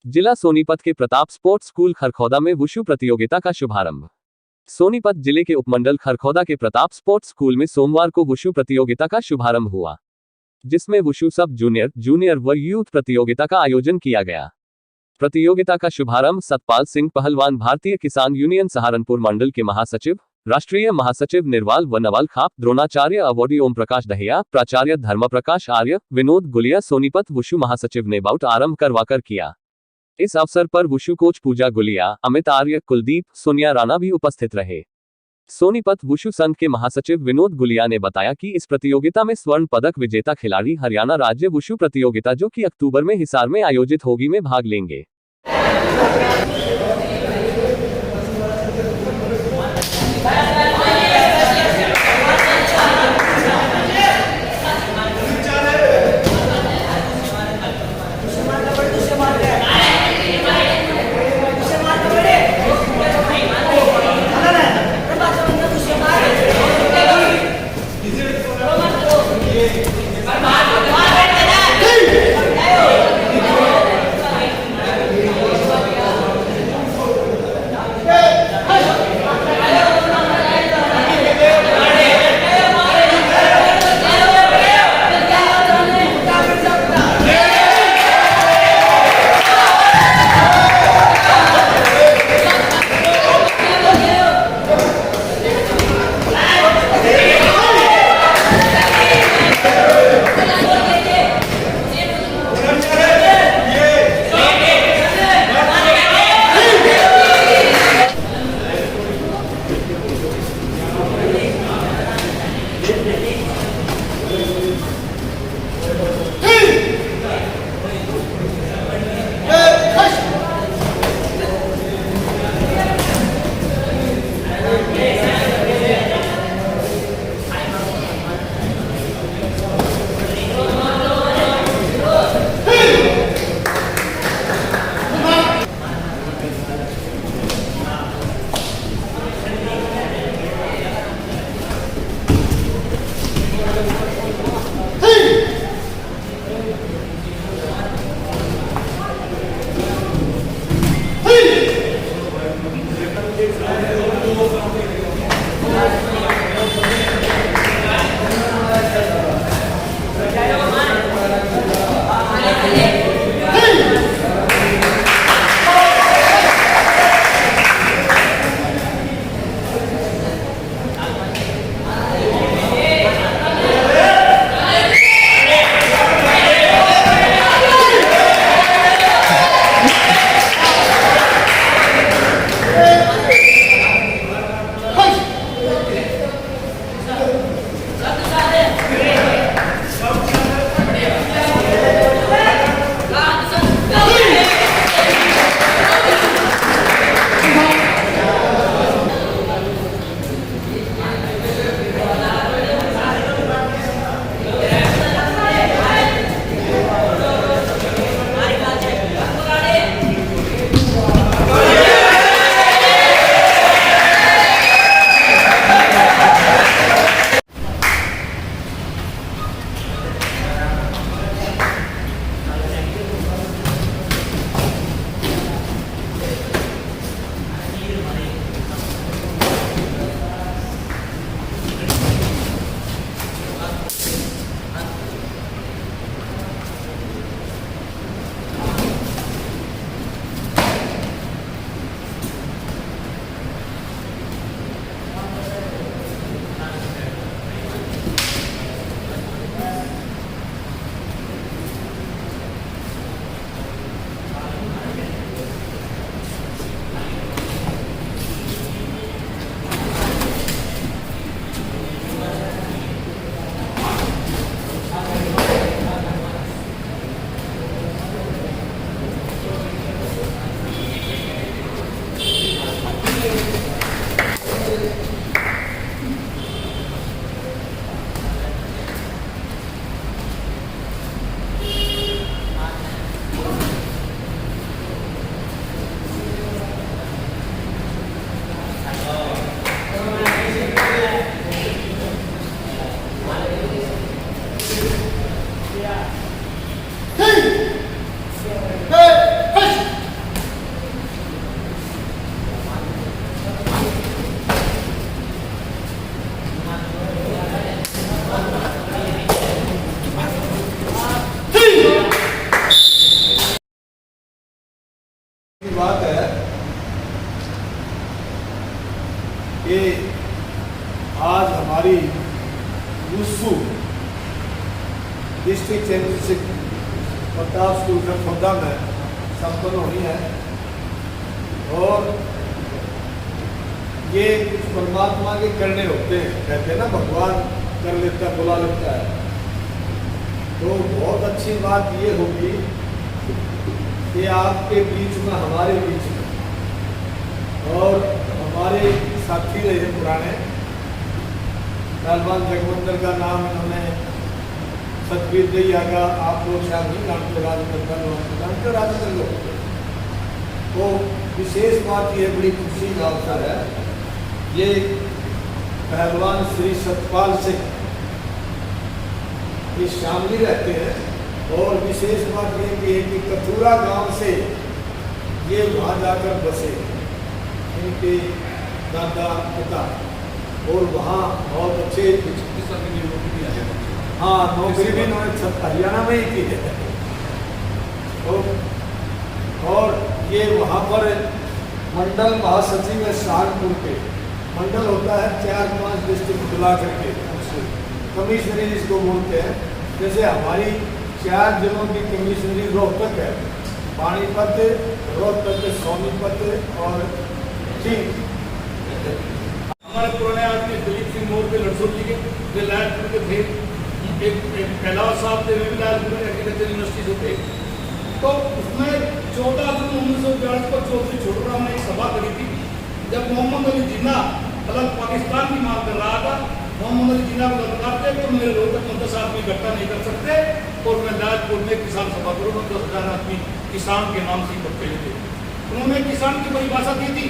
जिला सोनीपत के Pratap sports school Kharkhoda में वुशु प्रतियोगिता का शुभारंभ। सोनीपत जिले के उपमंडल खरखौदा के प्रताप स्पोर्ट्स स्कूल में सोमवार को वुशु प्रतियोगिता का शुभारंभ हुआ, जिसमें वुशु सब जूनियर, जूनियर व यूथ प्रतियोगिता का आयोजन किया गया। प्रतियोगिता का शुभारंभ सतपाल सिंह पहलवान, भारतीय किसान यूनियन सहारनपुर मंडल के महासचिव, राष्ट्रीय महासचिव निर्वाल व नवाल खाप, द्रोणाचार्य अवॉर्डी ओम प्रकाश दहिया, प्राचार्य धर्म प्रकाश आर्य, विनोद गुलिया, सोनीपत वुशु महासचिव ने बाउट आरंभ करवाकर किया। इस अवसर पर वुशु कोच पूजा गुलिया, अमित आर्य, कुलदीप, सोनिया राणा भी उपस्थित रहे। सोनीपत वुशु संघ के महासचिव विनोद गुलिया ने बताया कि इस प्रतियोगिता में स्वर्ण पदक विजेता खिलाड़ी हरियाणा राज्य वुशु प्रतियोगिता जो कि अक्टूबर में हिसार में आयोजित होगी में भाग लेंगे। District championship Pratap school Kharkhoda में संपन्न होनी है। और ये कुछ परमात्मा के करने होते हैं, कहते हैं ना भगवान कर लेता है, बुला लेता है। तो बहुत अच्छी बात ये होगी कि आपके बीच में, हमारे बीच में, और हमारे साथी रहे पुराने पहलवान जगवंदर का नाम इन्होंने सतबीर जी आगा, आप लोग शायद नहीं जानते, जानते राजेंद्र लोग। तो विशेष बात यह बड़ी खुशी का अवसर है, ये पहलवान श्री सतपाल सिंह ये शामली रहते हैं। और विशेष बात ये कि कथूरा गांव से ये वहाँ जाकर बसे, इनके दादा पिता, और वहाँ बहुत अच्छे नौकरी भी इन्होंने हरियाणा में ही की है। और ये वहाँ पर मंडल महासचिव है सहारनपुर के। मंडल होता है 4-5 डिस्ट्रिक्ट मिला करके, कमिश्नरी जिसको बोलते हैं। जैसे हमारी 4 जिलों की कमिश्नरी रोहतक है, पानीपत, रोहतक, सोनीपत और ठीक। हमारे पुराने आदमी दिलीप सिंह मोर के लड़सों जी के वे लायकपुर के थे, एक कैलाश साहब थे, वे भी लायकपुर एग्रीकल्चर यूनिवर्सिटी से थे। तो उसमें 14 जून 1942 को चौधरी छोटूराम ने एक सभा करी थी, जब मोहम्मद अली जिन्ना अलग पाकिस्तान की मांग कर रहा था। मोहम्मद अली जिन्ना को दरकार थे तो मेरे रोहतक में 10 आदमी इकट्ठा नहीं कर सकते, और मैं लायकपुर में किसान सभा करूँ, 10,000 आदमी किसान के नाम से इकट्ठे थे। उन्होंने किसान की परिभाषा दी थी,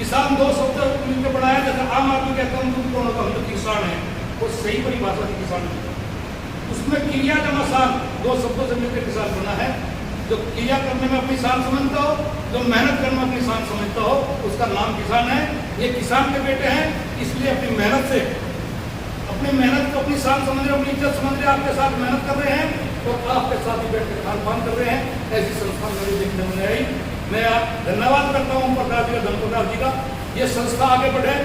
किसान 2 शब्द मिलकर बनाया, जैसे आम आदमी कहता हूँ तुम कौन होगा, हम तो किसान हैं, वो सही परिभाषा थी किसान की। उसमें क्रिया जमा शान 2 शब्दों से मिलकर किसान बना है। जो क्रिया करने में अपनी शान समझता हो, जो मेहनत करने में अपनी शान समझता हो, उसका नाम किसान है। ये किसान के बेटे हैं, इसलिए अपनी मेहनत से, अपनी मेहनत को अपनी शान समझ रहे, अपनी इज्जत समझ रहे, आपके साथ मेहनत कर रहे हैं और आपके साथ ही बैठ कर खान पान कर रहे हैं। ऐसी संस्था मेरी देखने में आई। मैं धन्यवाद करता हूँ प्रकाश जी का, धनप्रकाश जी का। ये संस्था आगे बढ़े,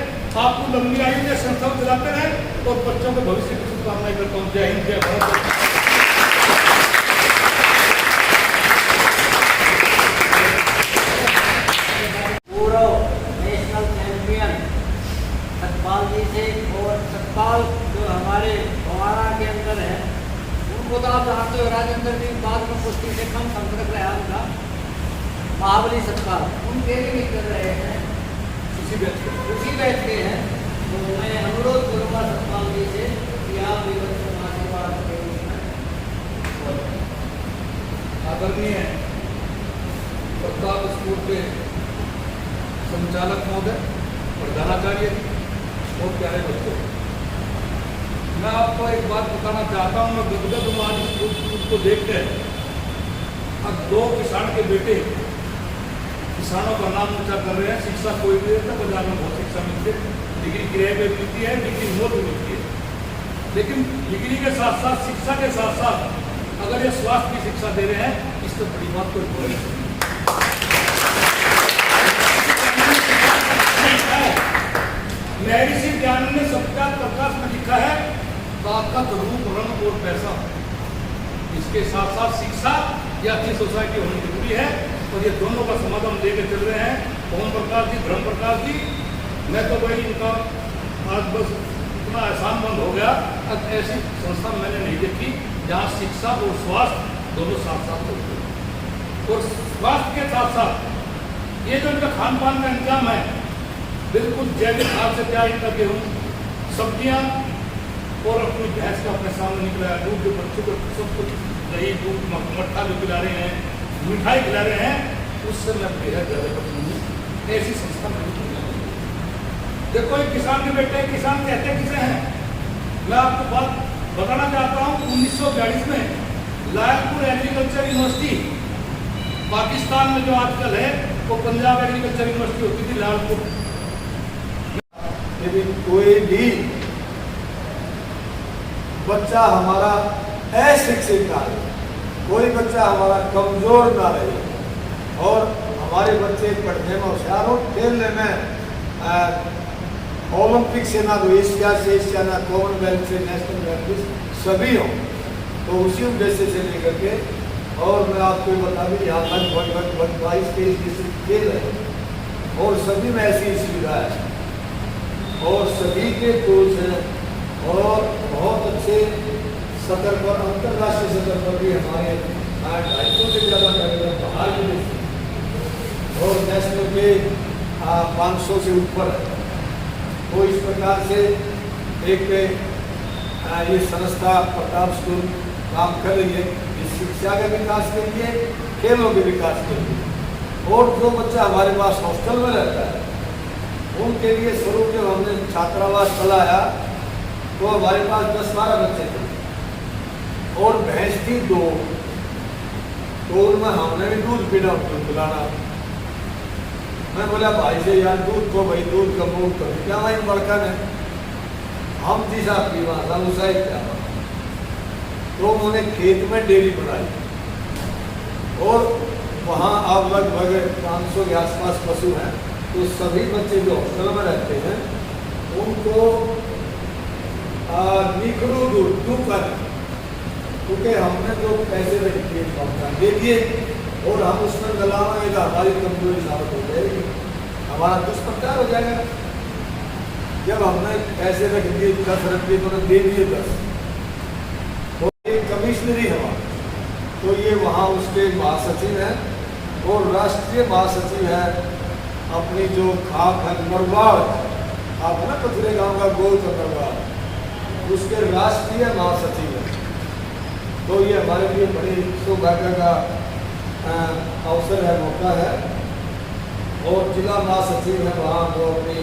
आपको लंबी आयु में संस्था चलाते रहे, और बच्चों के भविष्य की शुभकामनाएं करता हूँ। जय हिंद, जय भारत। पूर्व नेशनल चैंपियन सतपाल जी से, और सतपाल जो हमारे हमारा के अंदर है, उनको तो आप जानते हो, राजेंद्र जी बाद में कुश्ती से कम संपर्क रहा उनका, महाबली सतपाल उनके भी कर रहे हैं, उसी बैठ के हैं। तो मैं अनुरोध करूँगा सतपाल जी से कि आप भी बच्चों का आशीर्वाद करें। आदरणीय प्रताप स्कूल के संचालक महोदय, प्रधानाचार्य और प्यारे बच्चों, मैं आपको एक बात बताना चाहता हूँ। मैं गदगद हूँ आज स्कूल को देख कर। अब 2 किसान के बेटे किसानों का नाम ऊंचा कर रहे हैं। शिक्षा कोई भी देता, बाजार में बहुत शिक्षा मिलती है, डिग्री किराए पे मिलती है, डिग्री मोल भी मिलती है। लेकिन डिग्री के साथ साथ, शिक्षा के साथ साथ अगर ये स्वास्थ्य की शिक्षा दे रहे हैं, इससे बड़ी बात कोई बोल नहीं सकती। महर्षि ज्ञान ने सबका प्रकाश में लिखा है, ताकत, रूप, रंग और पैसा। इसके साथ साथ शिक्षा या अच्छी सोसाइटी होनी जरूरी है, और ये दोनों का समाधान लेकर चल रहे हैं ओम प्रकाश जी, धर्म प्रकाश जी। मैं तो भाई इनका आज बस इतना एहसान मंद हो गया। अब ऐसी संस्था मैंने नहीं देखी जहाँ शिक्षा और स्वास्थ्य दोनों साथ साथ होते हैं। और स्वास्थ्य के साथ साथ ये जो इनका खान पान का इंतजाम है, बिल्कुल जैविक खाद से तैयार इनका गेहूँ, सब्जियाँ, और अपनी भैंस का अपने सामने निकला है दूध, जो बच्चों को सब कुछ दही, दूध, मट्ठा जो पिला रहे हैं, मिठाई खिला रहे हैं, उससे मैं बेहद ज़्यादा पसंद हूँ। ऐसी संस्था में देखो, एक किसान के बेटे, किसान कहते किसे हैं। मैं आपको बात बताना चाहता हूँ। 1942 में लायकपुर एग्रीकल्चर यूनिवर्सिटी, पाकिस्तान में जो आजकल है, वो पंजाब एग्रीकल्चर यूनिवर्सिटी होती थी लायकपुर। यदि कोई भी बच्चा हमारा अशिक्षित ना रहे, कोई बच्चा हमारा कमजोर ना रहे, और हमारे बच्चे पढ़ने में होशियार हो, खेलने में ओलंपिक से ना, तो एशिया से एशिया, ना कॉमनवेल्थ से नेशनल वेल्थ, सभी हों, तो उसी उद्देश्य से लेकर के, और मैं आपको बता दूँ यहाँ लगभग 22-23 डिस्ट्रिक्ट खेल रहे हैं और सभी में ऐसी सुविधा है और सभी के कोच हैं और बहुत अच्छे सतर पर, अंतर्राष्ट्रीय सतर पर भी हमारे 250 से ज़्यादा कार्यक्रम बाहर के देश और नेशनल के 500 से ऊपर है। तो इस प्रकार से एक ये संस्था प्रताप स्कूल काम कर रही है इस शिक्षा के विकास के लिए, खेलों के विकास के लिए। और जो बच्चा हमारे पास हॉस्टल में रहता है उनके लिए स्वरूप जब हमने छात्रावास चलाया तो हमारे पास 10-12 बच्चे थे और भैंस थी 2, तो उनमें हमने भी दूध पीना उनको पिलाना। मैं बोला भाई से यार दूध को भाई दूध का मूल कर क्या भाई बड़का ने हम जिसा पीवा था उसा ही क्या, तो उन्होंने खेत में डेयरी बनाई और वहाँ अब लगभग 500 के आसपास पशु हैं। तो सभी बच्चे जो हॉस्टल में रहते हैं उनको निकलू दूध का, क्योंकि हमने जो पैसे दे दिए और हम उसमें गलाएंगे तो हमारी कमजोरी साबित हो जाएगी, हमारा दुष्प्रचार हो जाएगा। जब हमने पैसे रख दिए 10 रख दिए तो दे दिए 10, तो ये कमिश्नरी हवा, तो ये वहाँ उसके महासचिव हैं और राष्ट्रीय महासचिव है अपनी जो खाप है नरवाड़, आप ना कचरे गाँव का गोल का नरवाड़, उसके राष्ट्रीय महासचिव है। तो ये हमारे लिए बड़ी सौभाग्य का अवसर है, मौका है। और जिला महासचिव है वहाँ जो अपनी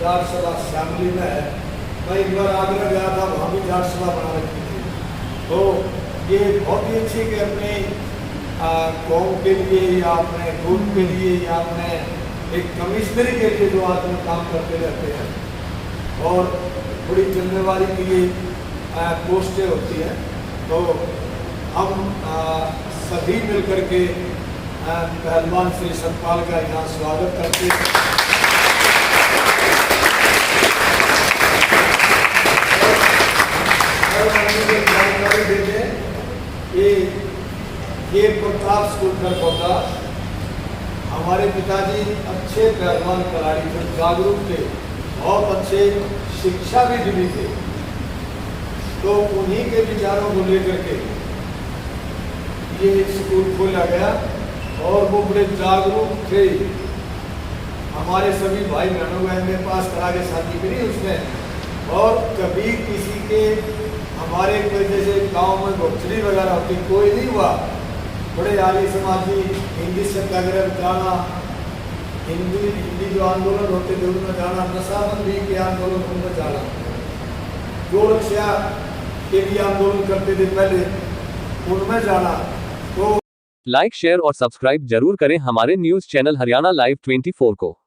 जाट सभा शामिली में है, मैं एक बार आगरा गया था, वहाँ भी जाट सभा बना रखी थी। तो ये बहुत ही अच्छी कि अपने कौम के लिए या अपने ग्रुप के लिए या अपने एक कमिश्नरी के लिए जो आदमी काम करते रहते हैं और बड़ी जिम्मेवारी के लिए पोस्टें होती हैं। तो हम सभी मिलकर के पहलवान श्री सतपाल का यहाँ स्वागत करते हैं। जानकारी देते हैं कि ये प्रताप स्कूल खरखोदा, हमारे पिताजी अच्छे पहलवान खिलाड़ी थे, जागरूक थे, बहुत अच्छे शिक्षा भी मिली थे। तो उन्हीं के विचारों को लेकर के ये स्कूल खोला गया और वो बड़े जागरूक थे। हमारे सभी भाई बहनों को एमए पास करा के शादी करी उसने, और कभी किसी के हमारे कोई जैसे गांव में घोचरी वगैरह होती कोई नहीं हुआ। बड़े आर्य समाजी हिंदी सत्याग्रह जाना, हिंदी जो आंदोलन होते थे उनमें जाना, नशाबंदी के आंदोलन उनमें जाना, जो रक्षा के लिए आंदोलन करते थे पहले उनमें जाना। तो लाइक शेयर और सब्सक्राइब जरूर करें हमारे न्यूज चैनल हरियाणा लाइव 24 को।